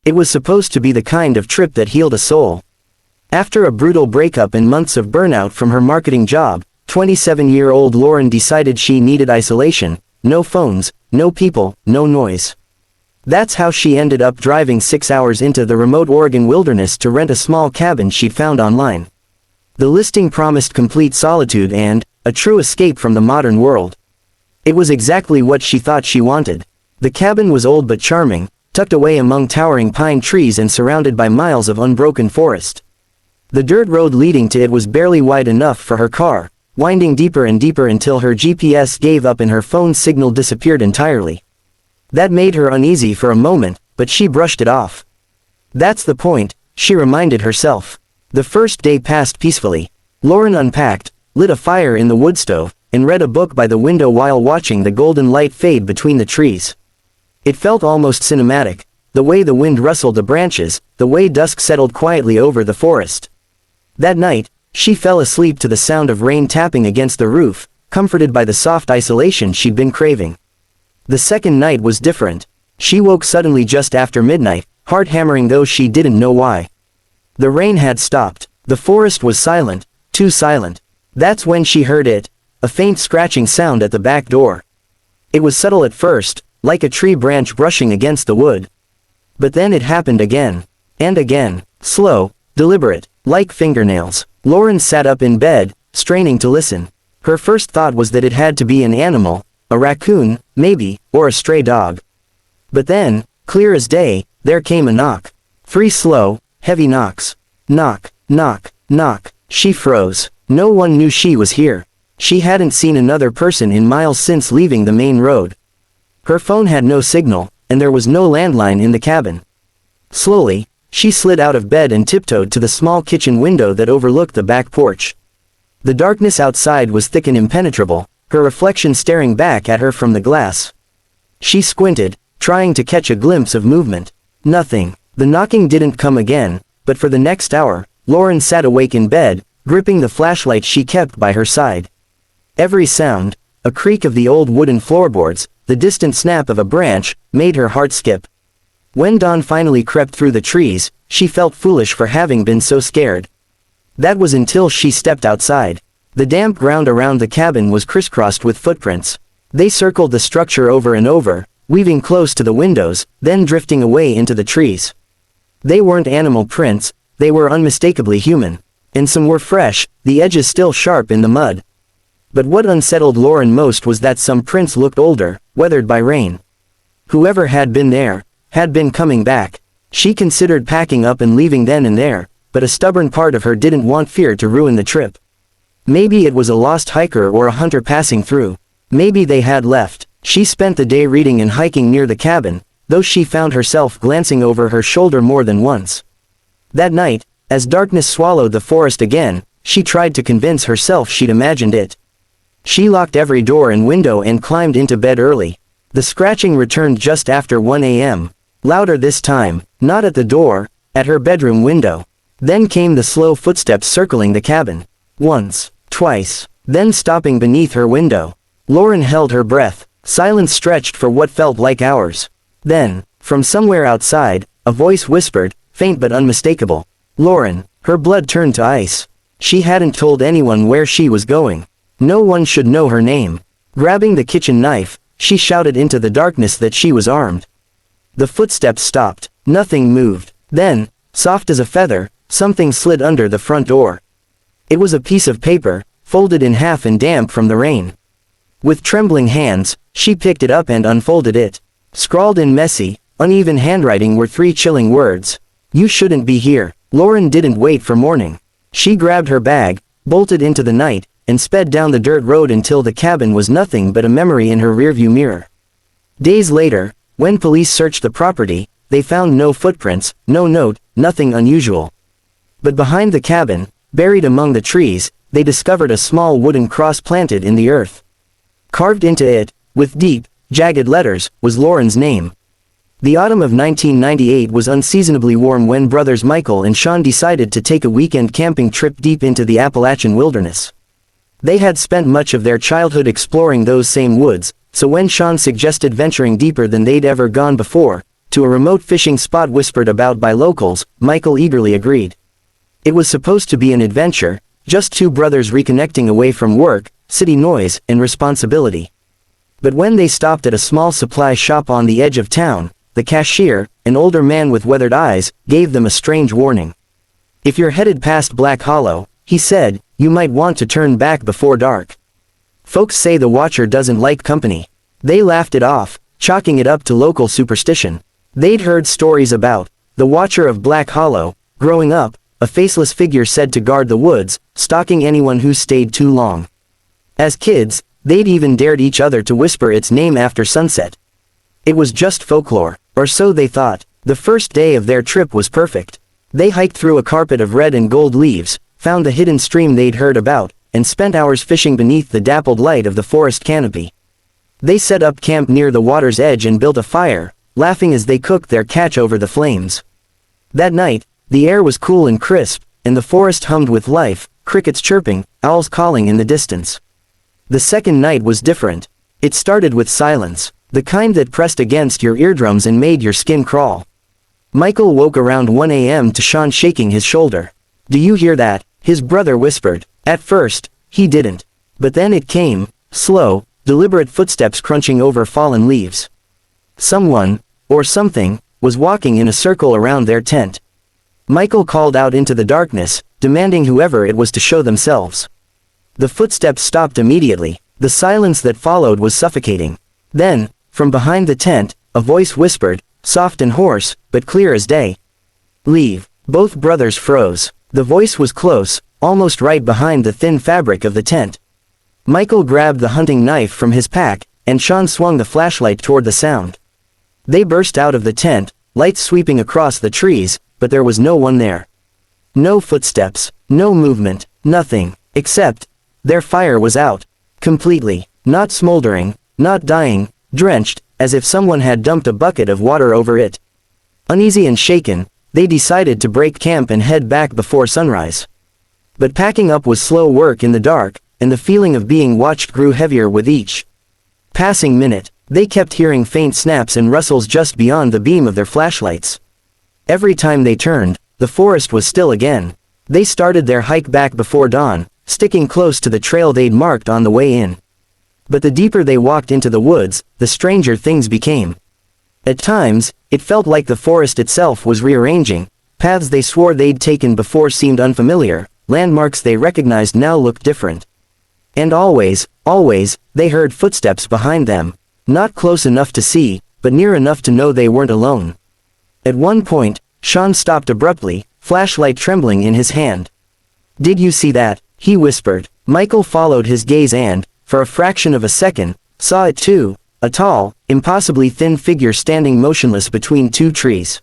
It was supposed to be the kind of trip that healed a soul. After a brutal breakup and months of burnout from her marketing job, 27-year-old Lauren decided she needed isolation, no phones, no people, no noise. That's how she ended up driving 6 hours into the remote Oregon wilderness to rent a small cabin she'd found online. The listing promised complete solitude and a true escape from the modern world. It was exactly what she thought she wanted. The cabin was old but charming, tucked away among towering pine trees and surrounded by miles of unbroken forest. The dirt road leading to it was barely wide enough for her car, winding deeper and deeper until her GPS gave up and her phone's signal disappeared entirely. That made her uneasy for a moment, but she brushed it off. That's the point, she reminded herself. The first day passed peacefully. Lauren unpacked, lit a fire in the wood stove, and read a book by the window while watching the golden light fade between the trees. It felt almost cinematic, the way the wind rustled the branches, the way dusk settled quietly over the forest. That night, she fell asleep to the sound of rain tapping against the roof, comforted by the soft isolation she'd been craving. The second night was different. She woke suddenly just after midnight, heart hammering though she didn't know why. The rain had stopped. The forest was silent, too silent. That's when she heard it, a faint scratching sound at the back door. It was subtle at first, like a tree branch brushing against the wood. But then it happened again. And again, slow, deliberate, like fingernails. Lauren sat up in bed, straining to listen. Her first thought was that it had to be an animal, a raccoon, maybe, or a stray dog. But then, clear as day, there came a knock. 3 slow, heavy knocks. Knock, knock, knock. She froze. No one knew she was here. She hadn't seen another person in miles since leaving the main road. Her phone had no signal, and there was no landline in the cabin. Slowly, she slid out of bed and tiptoed to the small kitchen window that overlooked the back porch. The darkness outside was thick and impenetrable, her reflection staring back at her from the glass. She squinted, trying to catch a glimpse of movement. Nothing. The knocking didn't come again, but for the next hour, Lauren sat awake in bed, gripping the flashlight she kept by her side. Every sound, a creak of the old wooden floorboards, the distant snap of a branch, made her heart skip. When dawn finally crept through the trees, she felt foolish for having been so scared. That was until she stepped outside. The damp ground around the cabin was crisscrossed with footprints. They circled the structure over and over, weaving close to the windows, then drifting away into the trees. They weren't animal prints, they were unmistakably human. And some were fresh, the edges still sharp in the mud. But what unsettled Lauren most was that some prints looked older, weathered by rain. Whoever had been there, had been coming back. She considered packing up and leaving then and there, but a stubborn part of her didn't want fear to ruin the trip. Maybe it was a lost hiker or a hunter passing through. Maybe they had left. She spent the day reading and hiking near the cabin, though she found herself glancing over her shoulder more than once. That night, as darkness swallowed the forest again, she tried to convince herself she'd imagined it. She locked every door and window and climbed into bed early. The scratching returned just after 1 a.m. Louder this time, not at the door, at her bedroom window. Then came the slow footsteps circling the cabin. Once, twice, then stopping beneath her window. Lauren held her breath. Silence stretched for what felt like hours. Then, from somewhere outside, a voice whispered, faint but unmistakable. Lauren. Her blood turned to ice. She hadn't told anyone where she was going. No one should know her name. Grabbing the kitchen knife, she shouted into the darkness that she was armed. The footsteps stopped. Nothing moved. Then, soft as a feather, something slid under the front door. It was a piece of paper, folded in half and damp from the rain. With trembling hands, she picked it up and unfolded it. Scrawled in messy, uneven handwriting were 3 chilling words. You shouldn't be here. Lauren didn't wait for morning. She grabbed her bag, bolted into the night, and sped down the dirt road until the cabin was nothing but a memory in her rearview mirror. Days later, when police searched the property, they found no footprints, no note, nothing unusual. But behind the cabin, buried among the trees, they discovered a small wooden cross planted in the earth. Carved into it, with deep, jagged letters, was Lauren's name. The autumn of 1998 was unseasonably warm when brothers Michael and Sean decided to take a weekend camping trip deep into the Appalachian wilderness. They had spent much of their childhood exploring those same woods, so when Sean suggested venturing deeper than they'd ever gone before, to a remote fishing spot whispered about by locals, Michael eagerly agreed. It was supposed to be an adventure, just two brothers reconnecting away from work, city noise, and responsibility. But when they stopped at a small supply shop on the edge of town, the cashier, an older man with weathered eyes, gave them a strange warning. "If you're headed past Black Hollow," he said, "you might want to turn back before dark. Folks say the Watcher doesn't like company." They laughed it off, chalking it up to local superstition. They'd heard stories about the Watcher of Black Hollow. Growing up, a faceless figure said to guard the woods, stalking anyone who stayed too long. As kids, they'd even dared each other to whisper its name after sunset. It was just folklore, or so they thought. The first day of their trip was perfect. They hiked through a carpet of red and gold leaves, found the hidden stream they'd heard about, and spent hours fishing beneath the dappled light of the forest canopy. They set up camp near the water's edge and built a fire, laughing as they cooked their catch over the flames. That night, the air was cool and crisp, and the forest hummed with life, crickets chirping, owls calling in the distance. The second night was different. It started with silence, the kind that pressed against your eardrums and made your skin crawl. Michael woke around 1 a.m. to Sean shaking his shoulder. "Do you hear that?" his brother whispered. At first, he didn't. But then it came, slow, deliberate footsteps crunching over fallen leaves. Someone, or something, was walking in a circle around their tent. Michael called out into the darkness, demanding whoever it was to show themselves. The footsteps stopped immediately. The silence that followed was suffocating. Then, from behind the tent, a voice whispered, soft and hoarse, but clear as day. "Leave." Both brothers froze. The voice was close, almost right behind the thin fabric of the tent. Michael grabbed the hunting knife from his pack, and Sean swung the flashlight toward the sound. They burst out of the tent, lights sweeping across the trees, but there was no one there. No footsteps, no movement, nothing, except, their fire was out. Completely, not smoldering, not dying, drenched, as if someone had dumped a bucket of water over it. Uneasy and shaken, they decided to break camp and head back before sunrise. But packing up was slow work in the dark, and the feeling of being watched grew heavier with each passing minute. They kept hearing faint snaps and rustles just beyond the beam of their flashlights. Every time they turned, the forest was still again. They started their hike back before dawn, sticking close to the trail they'd marked on the way in. But the deeper they walked into the woods, the stranger things became. At times, it felt like the forest itself was rearranging. Paths they swore they'd taken before seemed unfamiliar, landmarks they recognized now looked different. And always, they heard footsteps behind them. Not close enough to see, but near enough to know they weren't alone. At one point, Sean stopped abruptly, flashlight trembling in his hand. "Did you see that?" he whispered. Michael followed his gaze and, for a fraction of a second, saw it too, a tall, impossibly thin figure standing motionless between two trees.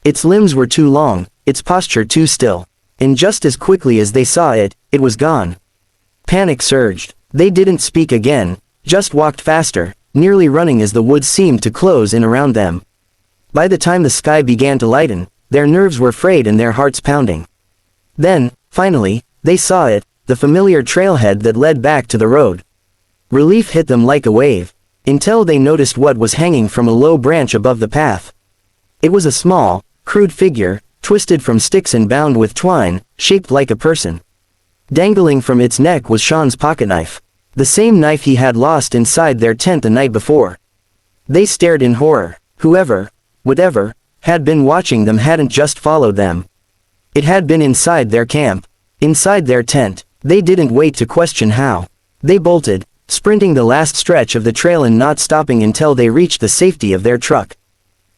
Its limbs were too long, its posture too still. And just as quickly as they saw it, it was gone. Panic surged. They didn't speak again, just walked faster, nearly running as the woods seemed to close in around them. By the time the sky began to lighten, their nerves were frayed and their hearts pounding. Then, finally, they saw it, the familiar trailhead that led back to the road. Relief hit them like a wave, until they noticed what was hanging from a low branch above the path. It was a small, crude figure, twisted from sticks and bound with twine, shaped like a person. Dangling from its neck was Sean's pocketknife, the same knife he had lost inside their tent the night before. They stared in horror. Whoever, whatever, had been watching them hadn't just followed them. It had been inside their camp, inside their tent. They didn't wait to question how. They bolted, sprinting the last stretch of the trail and not stopping until they reached the safety of their truck.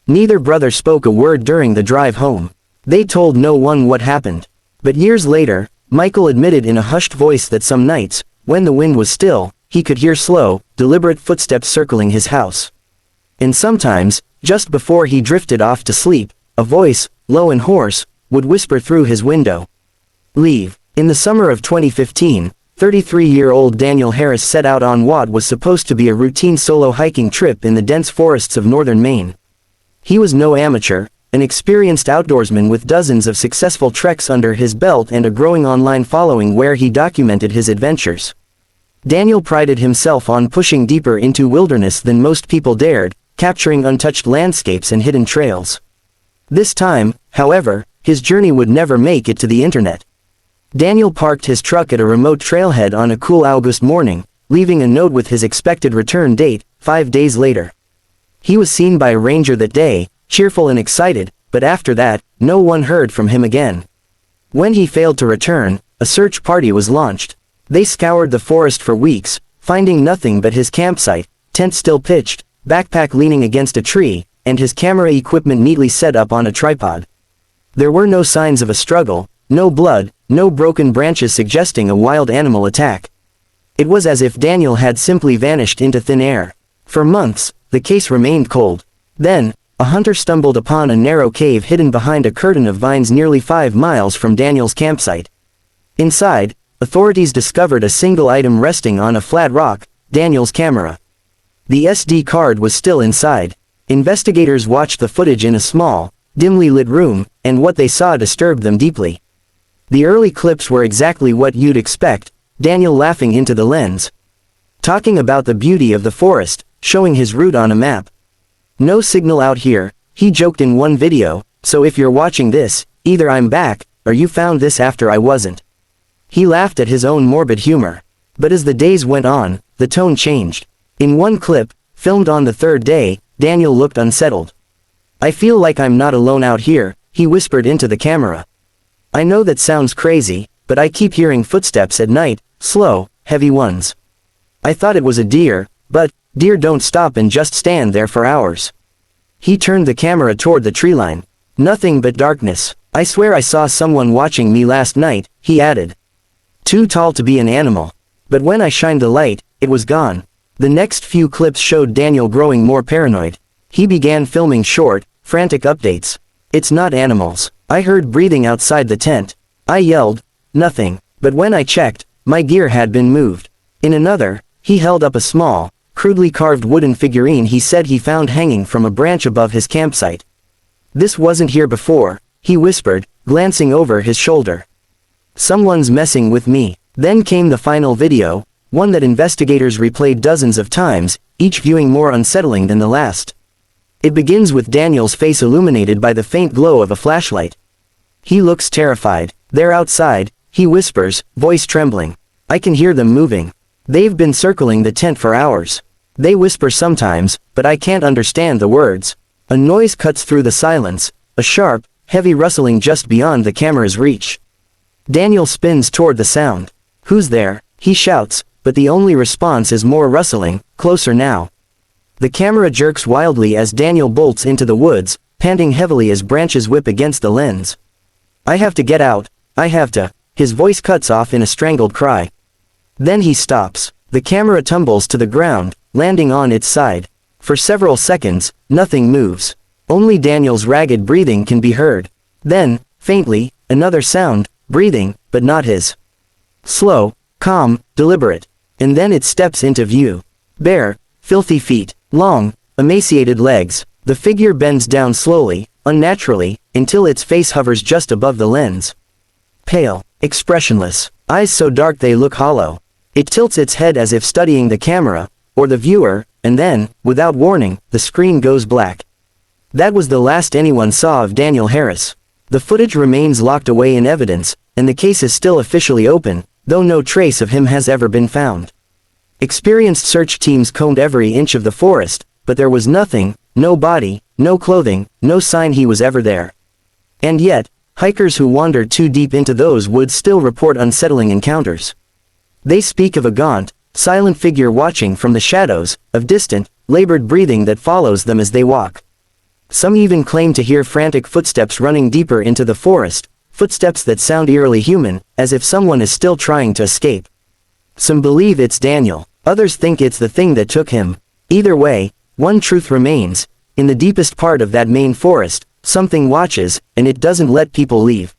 Neither brother spoke a word during the drive home. They told no one what happened. But years later, Michael admitted in a hushed voice that some nights, when the wind was still, he could hear slow, deliberate footsteps circling his house. And sometimes, just before he drifted off to sleep, a voice, low and hoarse, would whisper through his window. "Leave." In the summer of 2015, 33-year-old Daniel Harris set out on what was supposed to be a routine solo hiking trip in the dense forests of northern Maine. He was no amateur, an experienced outdoorsman with dozens of successful treks under his belt and a growing online following where he documented his adventures. Daniel prided himself on pushing deeper into wilderness than most people dared, capturing untouched landscapes and hidden trails. This time, however, his journey would never make it to the internet. Daniel parked his truck at a remote trailhead on a cool August morning, leaving a note with his expected return date, 5 days later. He was seen by a ranger that day, cheerful and excited, but after that, no one heard from him again. When he failed to return, a search party was launched. They scoured the forest for weeks, finding nothing but his campsite, tent still pitched, backpack leaning against a tree, and his camera equipment neatly set up on a tripod. There were no signs of a struggle, no blood, no broken branches suggesting a wild animal attack. It was as if Daniel had simply vanished into thin air. For months, the case remained cold. Then, a hunter stumbled upon a narrow cave hidden behind a curtain of vines nearly 5 miles from Daniel's campsite. Inside, authorities discovered a single item resting on a flat rock, Daniel's camera. The SD card was still inside. Investigators watched the footage in a small, dimly lit room, and what they saw disturbed them deeply. The early clips were exactly what you'd expect, Daniel laughing into the lens, talking about the beauty of the forest, showing his route on a map. "No signal out here," he joked in one video, "so if you're watching this, either I'm back, or you found this after I wasn't." He laughed at his own morbid humor. But as the days went on, the tone changed. In one clip, filmed on the 3rd day, Daniel looked unsettled. "I feel like I'm not alone out here," he whispered into the camera. "I know that sounds crazy, but I keep hearing footsteps at night, slow, heavy ones. I thought it was a deer, but deer don't stop and just stand there for hours." He turned the camera toward the treeline. "Nothing but darkness. I swear I saw someone watching me last night," he added. "Too tall to be an animal. But when I shined the light, it was gone." The next few clips showed Daniel growing more paranoid. He began filming short, frantic updates. "It's not animals. I heard breathing outside the tent. I yelled, nothing. But when I checked, my gear had been moved." In another, he held up a small, crudely carved wooden figurine he said he found hanging from a branch above his campsite. "This wasn't here before," he whispered, glancing over his shoulder. "Someone's messing with me." Then came the final video, one that investigators replayed dozens of times, each viewing more unsettling than the last. It begins with Daniel's face illuminated by the faint glow of a flashlight. He looks terrified. "They're outside," he whispers, voice trembling. "I can hear them moving. They've been circling the tent for hours. They whisper sometimes, but I can't understand the words." A noise cuts through the silence, a sharp, heavy rustling just beyond the camera's reach. Daniel spins toward the sound. "Who's there?" he shouts, but the only response is more rustling, closer now. The camera jerks wildly as Daniel bolts into the woods, panting heavily as branches whip against the lens. "I have to get out, I have to." His voice cuts off in a strangled cry. Then he stops. The camera tumbles to the ground, landing on its side. For several seconds, nothing moves. Only Daniel's ragged breathing can be heard. Then, faintly, another sound, breathing, but not his. Slow, calm, deliberate. And then it steps into view. Bare, filthy feet, long, emaciated legs. The figure bends down slowly, unnaturally, until its face hovers just above the lens. Pale, expressionless, eyes so dark they look hollow. It tilts its head as if studying the camera, or the viewer, and then, without warning, the screen goes black. That was the last anyone saw of Daniel Harris. The footage remains locked away in evidence, and the case is still officially open, though no trace of him has ever been found. Experienced search teams combed every inch of the forest, but there was nothing, no body, no clothing, no sign he was ever there. And yet, hikers who wander too deep into those woods still report unsettling encounters. They speak of a gaunt, silent figure watching from the shadows, of distant, labored breathing that follows them as they walk. Some even claim to hear frantic footsteps running deeper into the forest, footsteps that sound eerily human, as if someone is still trying to escape. Some believe it's Daniel, others think it's the thing that took him. Either way, one truth remains: in the deepest part of that main forest, something watches, and it doesn't let people leave.